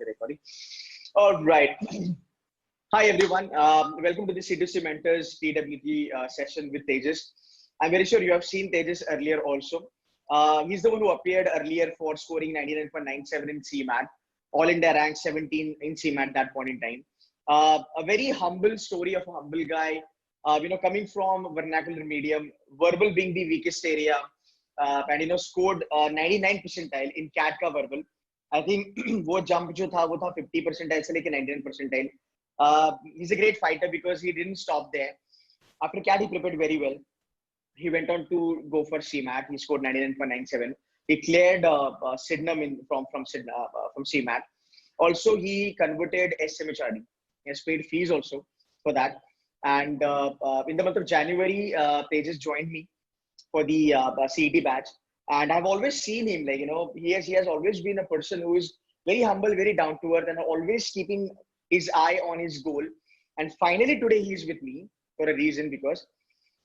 the recording. All right. Hi everyone. Welcome to the C2C Mentors TWT session with Tejas. I'm very sure you have seen Tejas earlier also. He's the one who appeared earlier for scoring 99.97 in CMAT. All India rank 17 in CMAT at that point in time. A very humble story of a humble guy. Coming from vernacular medium, verbal being the weakest area, and scored 99 percentile in CAT का verbal. I think वो jump जो था वो था 50 percentile से लेके 99 percentile. He's a great fighter because he didn't stop there. After CAT, he prepared very well. He went on to go for CMAT. He scored 99.97. He cleared Sydenham from CMAT. Also, he converted SMHRD. He has paid fees also for that. And in the month of January, Tejas joined me for the CET batch. And I've always seen him, he has always been a person who is very humble, very down to earth, and always keeping his eye on his goal. And finally, today he's with me for a reason, because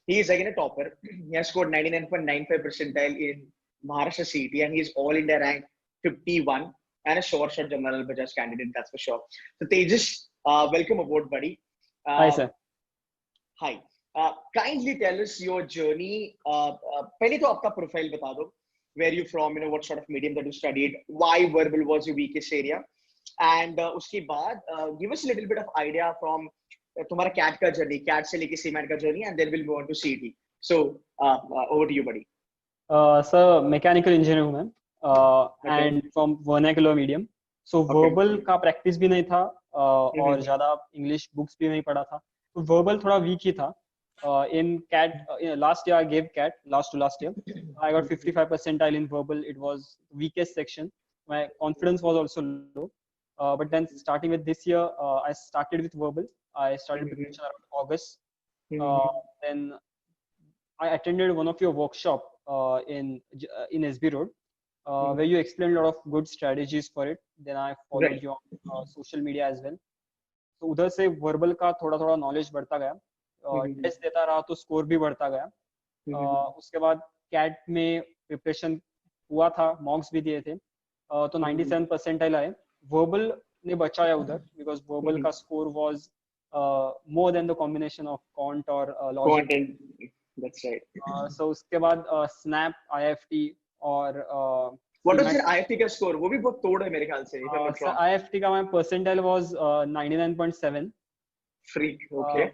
he is again a topper. He has scored 99.95 percentile in Maharashtra CET, and he is all India rank 51 and a short General Bajaj candidate, that's for sure. So Tejas, welcome aboard, buddy. Hi, sir. Hi. Kindly tell us your journey. पहले तो आपका profile बता दो. Where you from? What sort of medium that you studied? Why verbal was your weakest area? And उसके बाद give us a little bit of idea from तुम्हारा CAT का journey, CAT से लेके CMAT का journey, and then we'll move on to CET. So over to you, buddy. Sir, mechanical engineer हूँ मैं, and from vernacular medium. So verbal का practice भी नहीं था, और ज़्यादा English books भी नहीं पढ़ा था. तो verbal थोड़ा weak ही था. In CAT, last year I gave CAT, last year. I got 55 percentile in verbal. It was weakest section. My confidence was also low. But then starting with this year, I started with verbal. I started preparation around August. Then I attended one of your workshop in SB Road, where you explained a lot of good strategies for it. Then I followed you on social media as well. तो उधर से verbal का थोड़ा knowledge बढ़ता गया, test देता रहा तो स्कोर भी बढ़ता गया. उसके बाद कैट में प्रिपरेशन हुआ था, मॉक्स भी दिए थे, तो 97 परसेंटाइल आए. वर्बल ने बचाया उधर, बिकॉज वर्बल का score was more than the combination of quant और लॉजिक. That's right. So उसके बाद स्नैप, IIFT और What was your IIFT का स्कोर? वो भी बहुत तोड़ है मेरे ख्याल से. IIFT का my percentile was 99.7. Freak. Okay.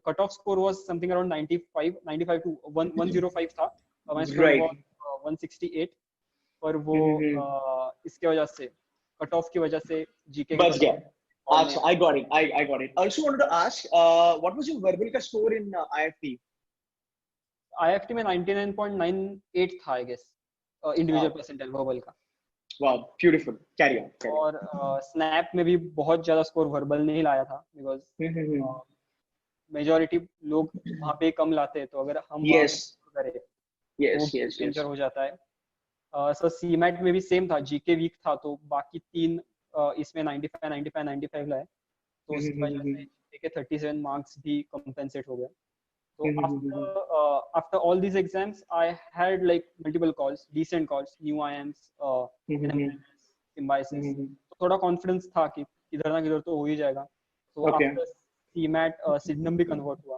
Cutoff score was something around 95 to 105 था. My score was 168. पर वो इसके वजह से, cutoff की वजह से GK बच गया. अच्छा, I got it. Also wanted to ask, what was your verbal का score in IIFT? IIFT में 99.98 था, I guess. Individual percentile verbal का. Wow, beautiful. Carry on. और snap में भी बहुत ज़्यादा score verbal नहीं लाया था, because मेजॉरिटी लोग वहाँ पे कम लाते हैं, तो अगर हम करें इंटर हो जाता है. सो सीमैट में भी सेम था, जीके वीक था, तो बाकी तीन इसमें 95 लाए, तो उसकी वजह से जीके के 37 मार्क्स भी कंपेंसेट हो गए. तो after all these exams I had like multiple calls, decent calls, new IIMs, Symbiosis, तो थोड़ा कॉन्फिडेंस था कि किधर ना किधर तो हो ही जाएगा. तो आफ्टर CMAT सिडनम भी कन्वर्ट हुआ,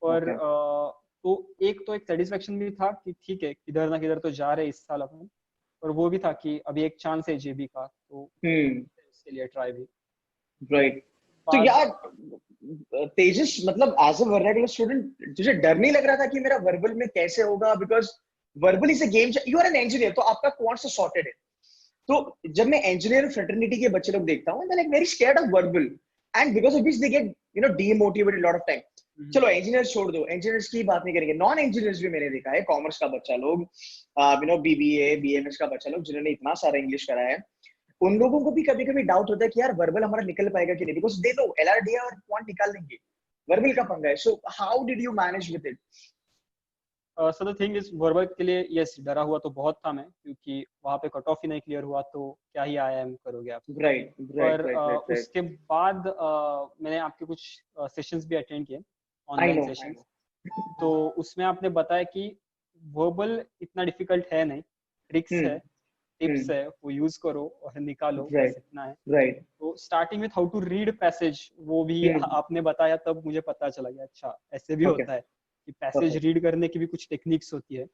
पर तो एक सेटिस्फेक्शन भी था कि ठीक है, किधर ना किधर तो जा रहे इस साल अपन, और वो भी था कि अभी एक चांस है जेबी का, तो इसके लिए ट्राई भी. राइट. तो यार तेजस, मतलब एज अ वर्नाकुलर स्टूडेंट तुझे डर नहीं लग रहा था कि मेरा वर्बल में कैसे होगा? Because verbal is a game. You are an engineer, तो आपका क्वांट्स सॉर्टेड है. तो जब मैं इंजीनियर फ्रेटर्निटी के बच्चे लोग देखता हूँ, like very scared of verbal, and because of which they get demotivated a lot of time. चलो इंजीनियर्स छोड़ दो, इंजीनियर्स की बात नहीं करेंगे, नॉन इंजीनियर्स भी मैंने देखा है, कॉमर्स का बच्चा लोग, BBA BMS का बच्चा लोग जिन्होंने इतना सारा इंग्लिश करा है, उन लोगों को भी कभी कभी डाउट होता है कि यार वर्बल हमारा निकल पाएगा कि नहीं, बिकॉज दे नो LRD और क्वांट निकाल लेंगे, वर्बल का पंगा है. So how did you manage with it? So the thing is, verbal के लिए यस डरा हुआ तो बहुत था मैं, क्योंकि वहाँ पे कट ऑफ ही नहीं क्लियर हुआ तो क्या ही IIM करोगे आप. राइट. उसके बाद मैंने आपके कुछ सेशंस भी अटेंड किए, ऑनलाइन सेशंस, तो उसमें आपने बताया कि वर्बल इतना डिफिकल्ट है नहीं, ट्रिक्स है, टिप्स है वो यूज करो और निकालो, बस राइट इतना है। राइट तो starting with how to read passage, वो भी आपने बताया तब मुझे पता चला गया, अच्छा ऐसे भी ओके होता है कि पैसेज परफेक्ट रीड करने की भी कुछ टेक्निक्स होती है।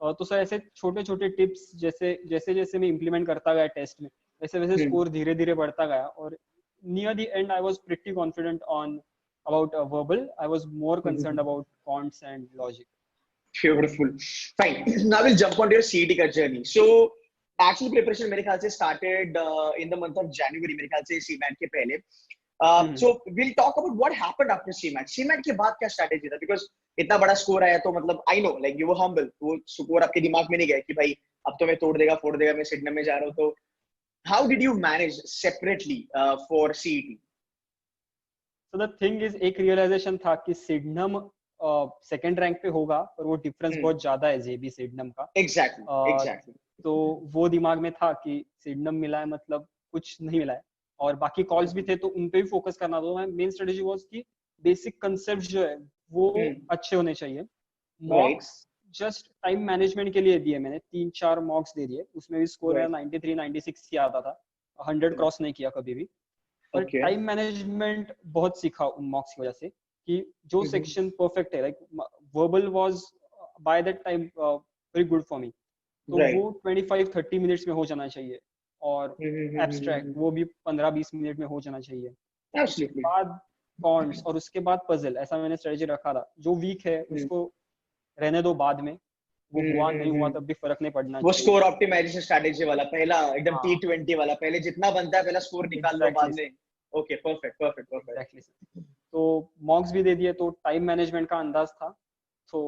तो सर ऐसे छोटे छोटे टिप्स जैसे जैसे जैसे मैं इम्प्लीमेंट करता गया टेस्ट में, वैसे वैसे स्कोर धीरे धीरे बढ़ता गया, और near the and I was pretty confident on about verbal. I was more concerned about quants and logic. Beautiful. Fine. Now we'll jump onto your CET का journey. So actual preparation मेरे ख्याल से started in the month of January, मेरे ख्याल से CMAT के पहले. So we'll talk about what happened after CMAT. CMAT के बाद क्या strategy था? Because इतना बड़ा score आया तो मतलब I know like you were humble. वो score आपके दिमाग में नहीं गया कि भाई अब तो मैं तोड़ देगा फोड़ देगा, मैं सिडनम में जा रहा हूँ. तो how did you manage separately for CET? So the thing is, एक realization था कि सिडनम सेकंड रैंक पे होगा, पर वो डिफरेंस बहुत ज्यादा है जेबी सिडनम का. Exactly. तो वो दिमाग में था कि सिडनम मिला है मतलब कुछ नहीं मिला है, और बाकी कॉल्स भी थे तो उन पे भी फोकस करना. तो मेन स्ट्रेटेजी वाज कि बेसिक कंसेप्ट जो है वो अच्छे होने चाहिए. मॉक्स जस्ट टाइम मैनेजमेंट के लिए दिए मैंने, 3-4 मॉक्स दे दिए, उसमें भी स्कोर मेरा 93-96 ही आता था, 100 क्रॉस नहीं किया कभी भी. पर टाइम मैनेजमेंट बहुत सीखा उन मॉक्स की वजह से कि जो सेक्शन परफेक्ट है, like verbal was by that time very good for me, तो वो 25-30 मिनट्स में हो जाना चाहिए, और एब्स्ट्रैक्ट वो भी 15-20 मिनट में हो जाना चाहिए. उसके बाद कॉन्ट्स और उसके बाद पजल, ऐसा मैंने स्ट्रेटेजी रखा था. जो वीक है उसको रहने दो, बाद में वो हुआ नहीं हुआ तब भी फर्क नहीं पड़ना वो चाहिए. स्कोर ऑप्टिमाइजेशन स्ट्रेटेजी वाला पहला एकदम T20 वाला, पहले जितना बनता है पहला स्कोर निकाल लो, बाद में ओके परफेक्ट. Exactly sir. तो मॉक्स भी दे दिए, तो टाइम मैनेजमेंट का अंदाज था, तो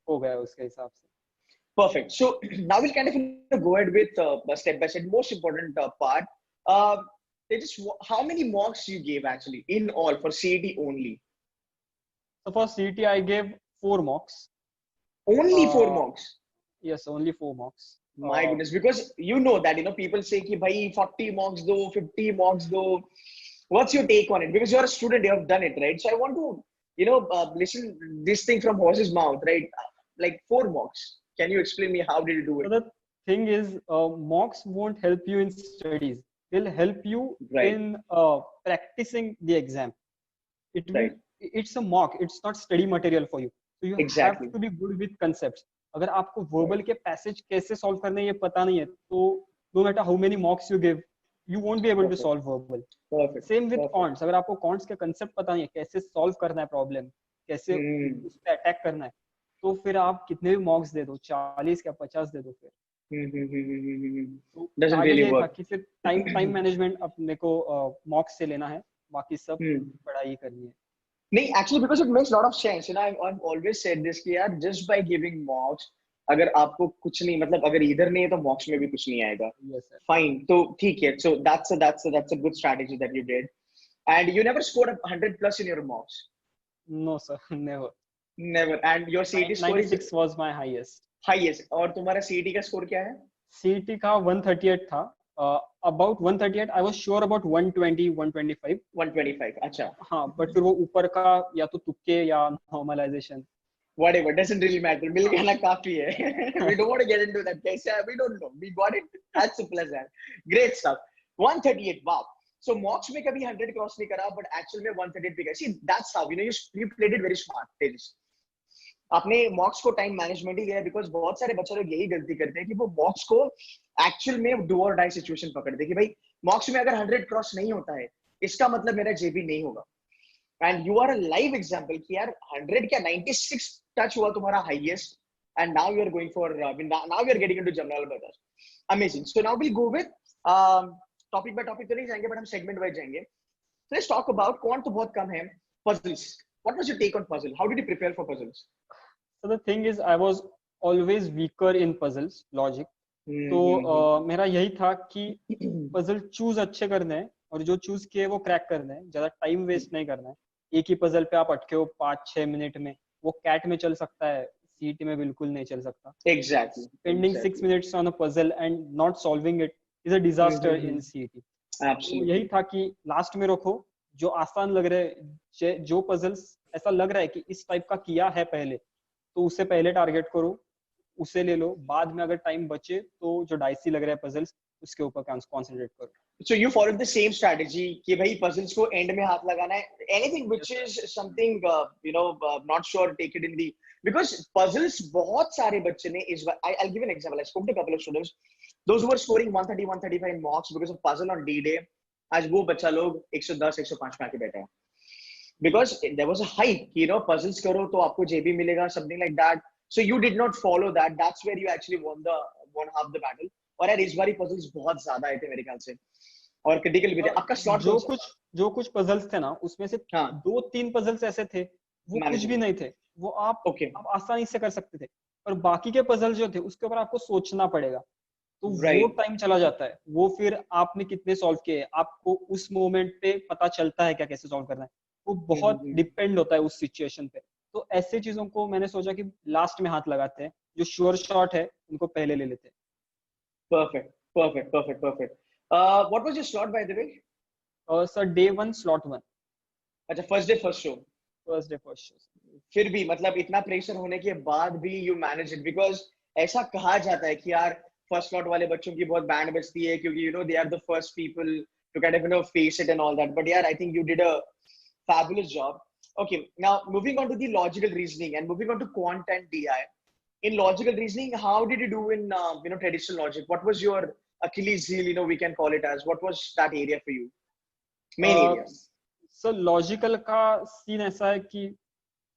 हो गया उसके हिसाब से. Perfect. So now we'll kind of go ahead with step by step. Most important part. How many mocks you gave actually in all for CET only? So for CET I gave 4 mocks. Only 4 mocks? Yes, only 4 mocks. My goodness, because you know that people say कि भाई 40 mocks दो, 50 mocks दो. What's your take on it? Because you're a student, you have done it, right? So I want to listen this thing from horse's mouth, right? Like 4 mocks. Can you explain me how did you do it? So the thing is, mocks won't help you in studies. They'll help you in practicing the exam. It's a mock. It's not study material for you. So you have to be good with concepts. अगर आपको verbal के passage कैसे solve करने ये पता नहीं है, तो no matter how many mocks you give, you won't be able to solve verbal. Same with quants. अगर आपको quants के concept पता नहीं है, कैसे solve करना है problem, कैसे उस पे attack करना है, तो फिर आप कितने भी मॉक्स दे दो, 40 या 50 दे दो, फिर doesn't really work. कि सिर्फ टाइम मैनेजमेंट अपने को मॉक्स से लेना है, बाकी सब पढ़ाई करनी है. नहीं, actually because it makes a lot of sense. I've always said this कि यार just by giving mocks, अगर आपको कुछ नहीं, मतलब अगर इधर नहीं है तो मॉक्स में भी कुछ नहीं आएगा. Fine, तो ठीक है. So that's a good strategy that you did. And you never scored 100+ in your mocks? No sir, never. And your CET score 96 was my highest. और तुम्हारा CET का स्कोर क्या है? CET का 138 था. About 138. I was sure about 120, 125. अच्छा. हाँ, but फिर वो ऊपर का या तो तुक्के या normalization. Whatever, doesn't really matter. मिल गया ना काफी है. We don't want to get into that. कैसे है? We don't know. We got it. As simple as that. Great stuff. 138. Wow. So mocks में कभी 100 क्रॉस नहीं करा, but actual में 138 पे गया. See, that's how you played it very smart, Tejas. आपने मॉक्स को टाइम मैनेजमेंट ही दिया, बिकॉज बहुत सारे बच्चे लोग यही गलती करते हैं कि वो मॉक्स को एक्चुअल में डू और डाई सिचुएशन पकड़ते कि भाई मॉक्स में अगर 100 क्रॉस नहीं होता है इसका मतलब मेरा जेबी नहीं होगा. And you are a live example कि यार 100 क्या 96 टच हुआ तुम्हारा highest, and now you are going for now you are getting into general better. Amazing. So now will go with topic by topic तो नहीं जाएंगे, बट हम segment wise जाएंगे. So let's talk about quant तो बहुत कम है. Puzzles, what was your take on puzzle? How did you prepare for puzzles? So the thing is, I was always weaker in puzzles, logic. तो मेरा यही था कि पजल चूज अच्छे करने हैं, और जो चूज किए वो क्रैक करने हैं, ज्यादा टाइम वेस्ट नहीं करना है. एक ही पजल पे आप अटके हो 5-6 मिनट में, वो कैट में चल सकता है, सीटी में बिल्कुल नहीं चल सकता. Exactly. Spending 6 minutes on a puzzle and not solving it is a disaster in CET. Absolutely. तो यही था कि लास्ट में रखो जो आसान लग रहे हैं, जो पजल्स ऐसा लग रहा है कि इस टाइप का किया है पहले, तो उससे पहले टारगेट करो, उसे ले लो, बाद में अगर टाइम बचे तो जो डाइसी लग रहा है पजल्स उसके ऊपर कंसंट्रेट करो. So you followed the same strategy कि भाई puzzles को end में हाथ लगाना है. Anything which is something not sure, take it in the, because puzzles बहुत सारे बच्चे ने इस बार, I'll give an example. I spoke to a couple of students, those who were scoring 130, 135 in mocks because of puzzle on D-Day. आज वो बच्चा लोग 110, 105 में आके बैठा है. Because there was a hype, puzzles करो तो आपको JB मिलेगा, something like that. So you did not follow that. That's where you actually won half the battle. और यार इस बारी puzzles बहुत ज्यादा आए थे मेरे ख्याल से, और क्रिटिकल भी थे. आपका स्लॉट जो कुछ पजल्स थे ना, उसमें से 2-3 पजल्स ऐसे थे वो कुछ भी नहीं थे, वो आप आसानी से कर सकते थे, और बाकी के पजल जो थे उसके ऊपर आपको सोचना पड़ेगा, तो वो टाइम चला जाता है. वो फिर आपने कितने सॉल्व किए, आपको उस मोमेंट पे पता चलता है क्या कैसे सॉल्व करना है, वो बहुत डिपेंड होता है उस सिचुएशन पे. तो ऐसे चीजों को मैंने सोचा कि लास्ट में हाथ लगाते हैं, जो श्योर शॉट है उनको पहले ले लेते हैं. Perfect. What was your slot, by the way? Sir, day 1 slot 1. अच्छा, first day first show. फिर भी मतलब इतना प्रेशर होने के बाद भी you manage it, because ऐसा कहा जाता है कि यार फर्स्ट स्लॉट वाले बच्चों की बहुत बैंड बजती है, क्योंकि they are the first people to kind of face it and all that. But yeah, I think you did a fabulous job. Okay, now moving on to the logical reasoning and moving on to quant and DI. In logical reasoning, how did you do in traditional logic? What was your Achilles heel, we can call it as? What was that area for you? Main area. So logical का scene ऐसा है कि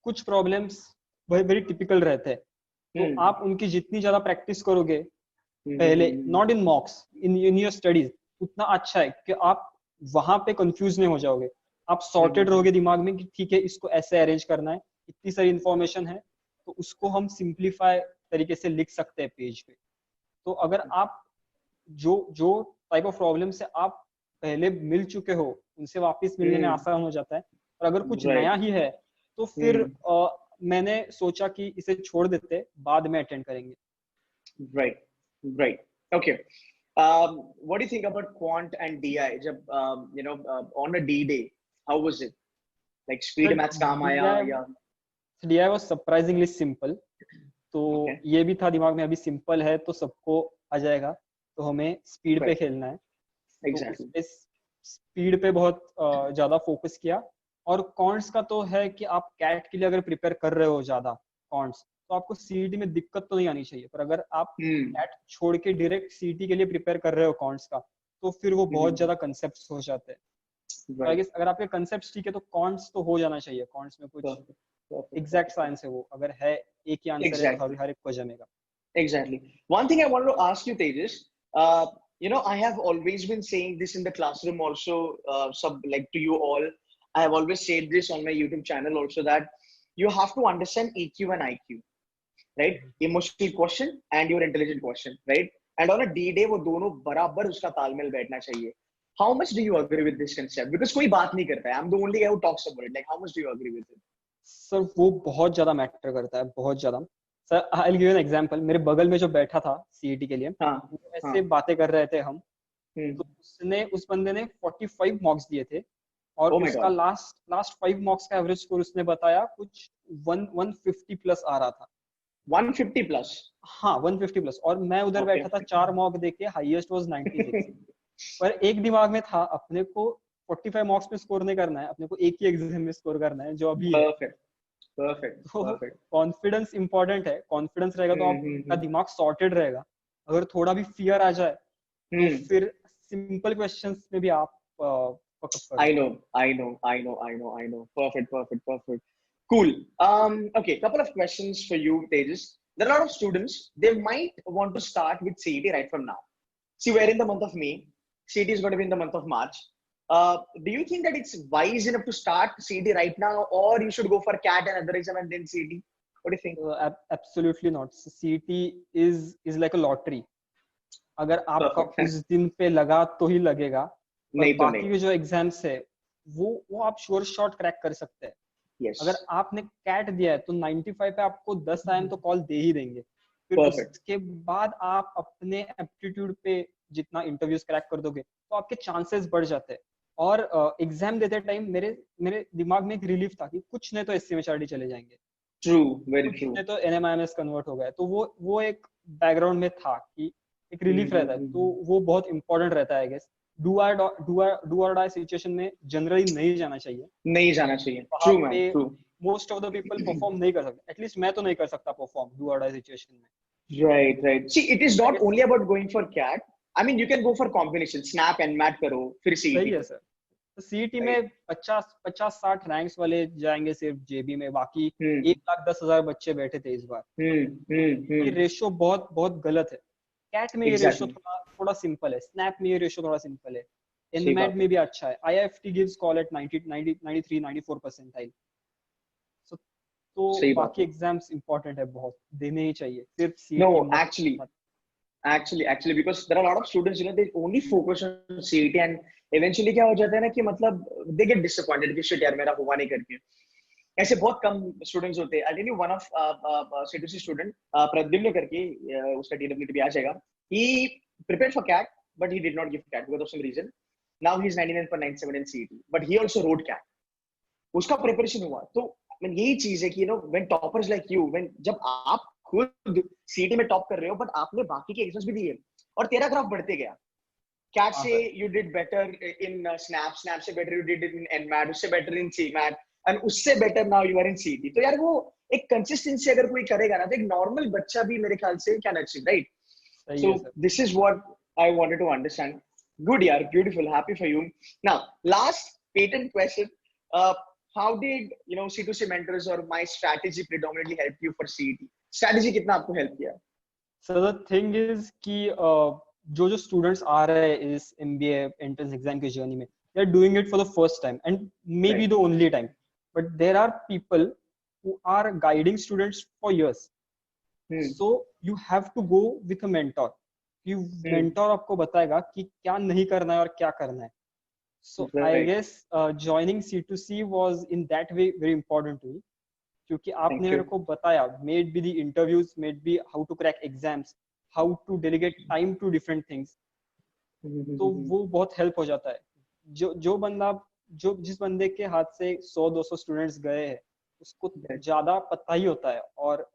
कुछ problems very typical रहते हैं, तो आप उनकी जितनी ज्यादा प्रैक्टिस करोगे पहले, not in मॉक्स, in your studies, उतना अच्छा है कि आप वहां पे कंफ्यूज नहीं हो जाओगे. आप सॉर्टेड रहोगे दिमाग में कि ठीक है इसको ऐसे अरेंज करना है, इतनी सारी इंफॉर्मेशन है तो उसको हम सिंप्लीफाई तरीके से लिख सकते हैं पेज पे. तो अगर आप जो टाइप ऑफ प्रॉब्लम से आप पहले मिल चुके हो उनसे वापस मिलने में आसान हो जाता है, और अगर कुछ नया ही है तो फिर मैंने सोचा कि इसे छोड़ देते, बाद में अटेंड करेंगे. Right. Okay. What do you think about quant and DI? जब on a D-Day, how was it? Like speed maths काम आया या? DI was surprisingly simple. तो ये भी था दिमाग में, अभी सिंपल है तो सबको आ जाएगा, तो हमें स्पीड पे खेलना है. Exactly. तो स्पीड पे बहुत ज्यादा फोकस किया. और कॉन्ट्स का तो है कि आप कैट के लिए अगर प्रिपेयर कर रहे हो ज्यादा कॉन्ट्स, तो आपको सीईटी में दिक्कत तो नहीं आनी चाहिए. पर अगर आप कैट छोड़ के डायरेक्ट सीईटी के लिए प्रिपेयर कर रहे हो कॉन्ट्स का, तो फिर वो बहुत ज्यादा कंसेप्ट्स हो जाते हैं. अगर आपके कंसेप्ट्स ठीक है तो कॉन्ट्स तो हो जाना चाहिए. कॉन्ट्स में कुछ एग्जैक्ट साइंस है, वो अगर है एक ही आंसर है तो हर एक को जमेगा. Exactly. One thing I want to ask you, Tejas, I have always been saying this in the classroom also, like to you all. I have always said this on my YouTube channel also, that you have to understand EQ and IQ, right? Emotional question and your intelligent question, right? And on a D-Day, वो दोनों बराबर उसका तालमेल बैठना चाहिए. How much do you agree with this concept? Because कोई बात नहीं करता है. I'm the only guy who talks about it. Like, how much do you agree with it? Sir, वो बहुत ज्यादा मैटर करता है, बहुत ज्यादा. Sir, I'll give you an example. मेरे बगल में जो बैठा था CET के लिए, ऐसे बातें कर रहे थे हम, तो उस बंदे ने 45 मार्क्स दिए थे, और उसका लास्ट 5 मार्क्स का एवरेज स्कोर उसने बताया कुछ 150 प्लस आ रहा था. 150 प्लस? हाँ, 150 प्लस. और मैं उधर बैठा था 4 मार्क देके, हाईएस्ट वाज 96. पर एक दिमाग में था अपने को 45 मार्क्स पे स्कोर नहीं करना है, अपने को एक ही एग्जाम में स्कोर करना है जो अभी है. परफेक्ट. कॉन्फिडेंस इंपॉर्टेंट है. कॉन्फिडेंस रहेगा तो आपका दिमाग सॉर्टेड रहेगा. अगर थोड़ा भी फियर आ जाए तो फिर सिंपल क्वेश्चंस में भी आप I know. Perfect. Cool. Okay, couple of questions for you, Tejas. There are a lot of students, they might want to start with CET right from now. See, we're in the month of May. CET is going to be in the month of March. Do you think that it's wise enough to start CET right now, or you should go for CAT and other exam and then CET? What do you think? Absolutely not. CET is like a lottery. अगर आपका उस दिन पे लगा तो ही लगेगा. नहीं तो बाकी के जो एग्जाम्स है वो आप श्योर शॉट क्रैक कर सकते हैं. अगर आपने कैट दिया है तो 95 पे आपको 10 आयन तो कॉल दे ही देंगे. फिर उसके बाद आप अपने एप्टीट्यूड पे जितना इंटरव्यूज क्रैक कर दोगे तो आपके चांसेस बढ़ जाते हैं. और एग्जाम देते टाइम मेरे दिमाग में एक रिलीफ था कि कुछ नहीं तो एससी में चले जाएंगे. True, very कुछ true. ने तो NMIMS कन्वर्ट हो गया, तो वो एक बैकग्राउंड में था कि एक रिलीफ रहता है, तो वो बहुत इंपॉर्टेंट रहता है आई गेस. डू और डाई सिचुएशन में जनरली नहीं जाना चाहिए. नहीं जाना चाहिए. वहां True, man. पे True. Most of the people perform नहीं कर सकते, एटलीस्ट मैं तो नहीं कर सकता परफॉर्म डू और डाई सिचुएशन में. Right, right. See, it is I not guess only about going for CAT. I mean, you can go for combination, snap and mat करो, फिर सही CET है करो. सर. तो सीईटी Right. में 50-60 ranks वाले जाएंगे सिर्फ जेबी में, बाकी Hmm. 1,10,000 बच्चे बैठे थे इस बार. ये Hmm. रेशियो बहुत बहुत गलत है. कैट में ये रेशियो Exactly. थोड़ा थोड़ा सिंपल है, स्नैप में ये रेशियो थोड़ा सिंपल है, सही एनमैट बात में है. भी अच्छा है. IIFT gives call at 93-94 percentile. तो सही बात बाकी है. एग्जाम्स इंपॉर्टेंट है, बहुत देने ही चाहिए, सिर्फ सीईटी No, मत. actually, because there are a lot of students, they only focus on CET and eventually क्या हो जाता है ना कि मतलब they get disappointed कि shit यार मेरा हुआ नहीं करके. ऐसे बहुत कम स्टूडेंट्स होते हैं. I tell you one of C2C student Pradyumna करके, उसका TWT भी आ जाएगा. He prepared for CAT but he did not give CAT because of some reason. Now he is 99.97 in CET but he also wrote CAT. उसका preparation हुआ. तो यही चीज है कि when toppers like you, when जब आप खुद सीटी में टॉप कर रहे हो बट आपने बाकी के एग्जाम्स भी दिए और तेरा ग्राफ बढ़ते गया. कैट हाँ से sir. You did better in SNAP, SNAP से better you did in NMAT, उससे बेटर इन सीमैट एंड उससे better now you are in city. तो यार वो एक कंसिस्टेंसी अगर कोई करेगा ना तो एक नॉर्मल बच्चा भी मेरे ख्याल से कैन अचीव, राइट? सही So है sir. this is what I wanted to understand. Good, yeah, beautiful, happy for you. Now, last patent question. How did C2C mentors or my strategy predominantly help you for CET? Strategy कितना आपको help किया? So the thing is कि जो students आ रहे हैं इस MBA entrance exam की journey में, they are doing it for the first time and maybe Right. the only time, but there are people who are guiding students for years. So you have to go with a mentor. कि mentor आपको बताएगा कि क्या नहीं करना है और क्या करना है. So I Right. guess joining C2C was in that way very important to me. क्योंकि आपने Thank मेरे you. को बताया, maybe the interviews, maybe how to crack exams, how to delegate time to different things, तो वो बहुत help हो जाता है. जो बंदा जिस बंदे के हाथ से 100-200 स्टूडेंट्स गए हैं उसको ज्यादा पता ही होता है, और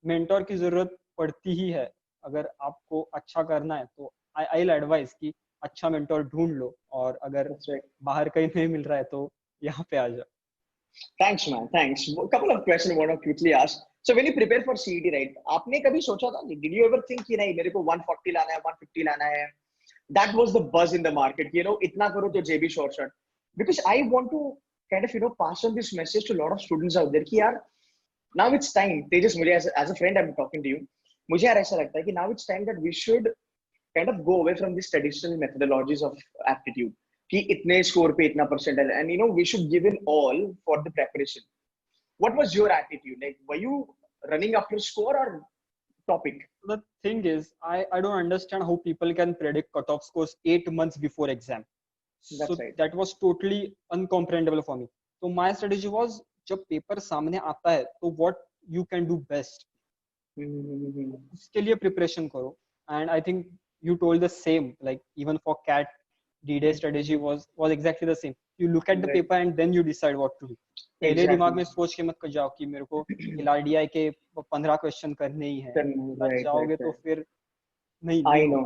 मेंटोर की जरूरत पड़ती ही है अगर आपको अच्छा करना है. तो आई विल एडवाइस कि अच्छा मेंटोर ढूंढ लो, और अगर That's right. बाहर कहीं नहीं मिल रहा है तो यहाँ पे आ जाओ. Thanks, man. Thanks. A couple of questions I want to quickly ask. So when you prepare for CET, right? आपने कभी सोचा था? Did you ever think कि नहीं मेरे को 140 लाना है, 150 लाना है? That was the buzz in the market. इतना करो तो JB short. Because I want to kind of pass on this message to a lot of students out there कि यार now it's time. Tejas, मुझे as a friend I'm talking to you. मुझे यार ऐसा लगता है कि now it's time that we should kind of go away from these traditional methodologies of aptitude. कि इतने स्कोर पे इतना percentile, and we should give in all for the preparation. What was your attitude? Like, were you running after score or topic? The thing is, I don't understand how people can predict cutoff scores 8 months before exam. That's So right. that was totally uncomprehendable for me. So my strategy was, जब paper सामने आता है तो what you can do best, उसके लिए preparation करो. And I think you told the same, like even for CAT, D-Day strategy was exactly the same. You look at the Right. paper and then you decide what to do. पहले Exactly. दिमाग में सोच के मत जाओ कि मेरे को LRDI के 15 क्वेश्चन करने ही है. Right, जाओगे right, तो right. फिर नहीं I होगा.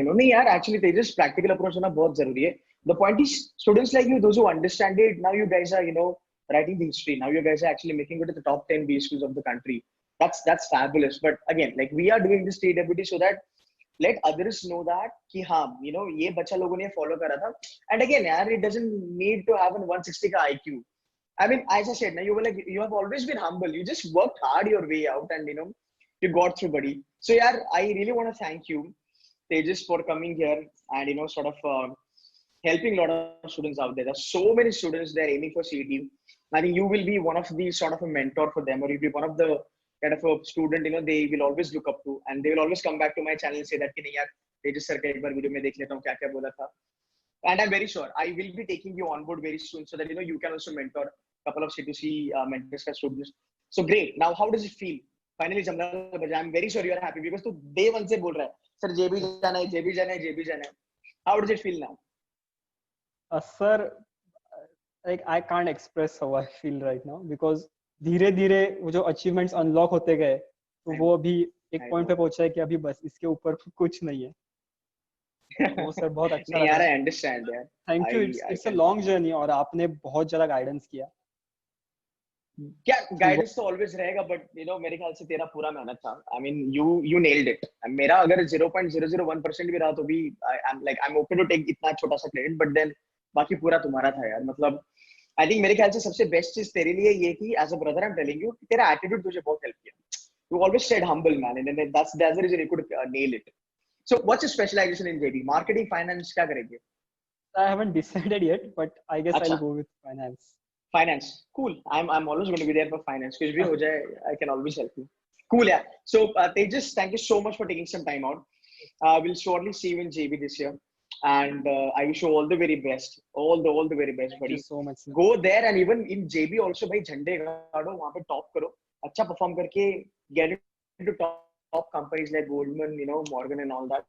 know. नहीं यार, actually Tejas, practical approach होना बहुत जरूरी है. The point is, students like you, those who understand it, now you guys are, writing the history. Now you guys are actually making it to the top 10 B schools of the country. That's fabulous. But again, like we are doing this TWT so that let others know that कि हाँ, ये बच्चा लोगों ने follow करा था. And again, यार, it doesn't need to have an 160 का IQ. I mean, as I said, now you have always been humble. You just worked hard your way out, and you got through, buddy. So yeah, I really want to thank you, Tejas, for coming here and sort of helping a lot of students out there. There's so many students they're aiming for CET. I think you will be one of the sort of a mentor for them, or you'll be one of the kind of a student they will always look up to, and they will always come back to my channel and say that कि नहीं यार, Tejas sir का एक बार video में देख लेता हूँ क्या क्या बोला था. And I'm very sure I will be taking you on board very soon so that you can also mentor a couple of C2C mentors का students. So great. Now how does it feel? Finally जमना बजा. I'm very sure you are happy because तू day one से बोल रहा है sir JB जाना है, JB जाना है, JB जाना है. How does it feel now? Sir, like I can't express how I feel right now because धीरे धीरे वो जो अचीवमेंट्स अनलॉक होते गए, तो वो अभी एक पॉइंट पे पहुंचा है कि अभी बस इसके ऊपर कुछ नहीं है। वो सर बहुत अच्छा नहीं यार, लगा। आई अंडरस्टैंड यार। Thank you. I it's a can. Long journey और आपने बहुत ज्यादा गाइडेंस किया। क्या गाइडेंस तो ऑलवेज रहेगा, बट यू नो मेरे ख्याल से तेरा पूरा मेहनत था। I mean you nailed it. मेरा अगर 0.001% भी रहा तो भी I am open to take इतना छोटा सा क्रेडिट, बट देन बाकी पूरा तुम्हारा था यार। मतलब आई थिंक मेरे ख्याल से सबसे बेस्ट चीज तेरे लिए ये कि as a brother I am telling you, तेरा एटीट्यूड तुझे बहुत हेल्प किया। You always stayed humble man, and that's the reason you could nail it. So what's your specialization in JD? Marketing, finance, क्या करेंगे? I haven't decided yet, but I guess I'll अच्छा, go with finance. finance, cool. I'm always going to be there for finance. कुछ भी हो जाए, I can always help you. Cool, yeah. So Tejas, thank you so much for taking some time out. We'll surely see you in JB this year, and I wish you all the very best, all the very best, Thank you buddy. so much, sir. Go there, and even in JB also, भाई झंडे गाड़ो, वहाँ पे top करो, अच्छा perform करके get into top companies like Goldman, you know, Morgan and all that.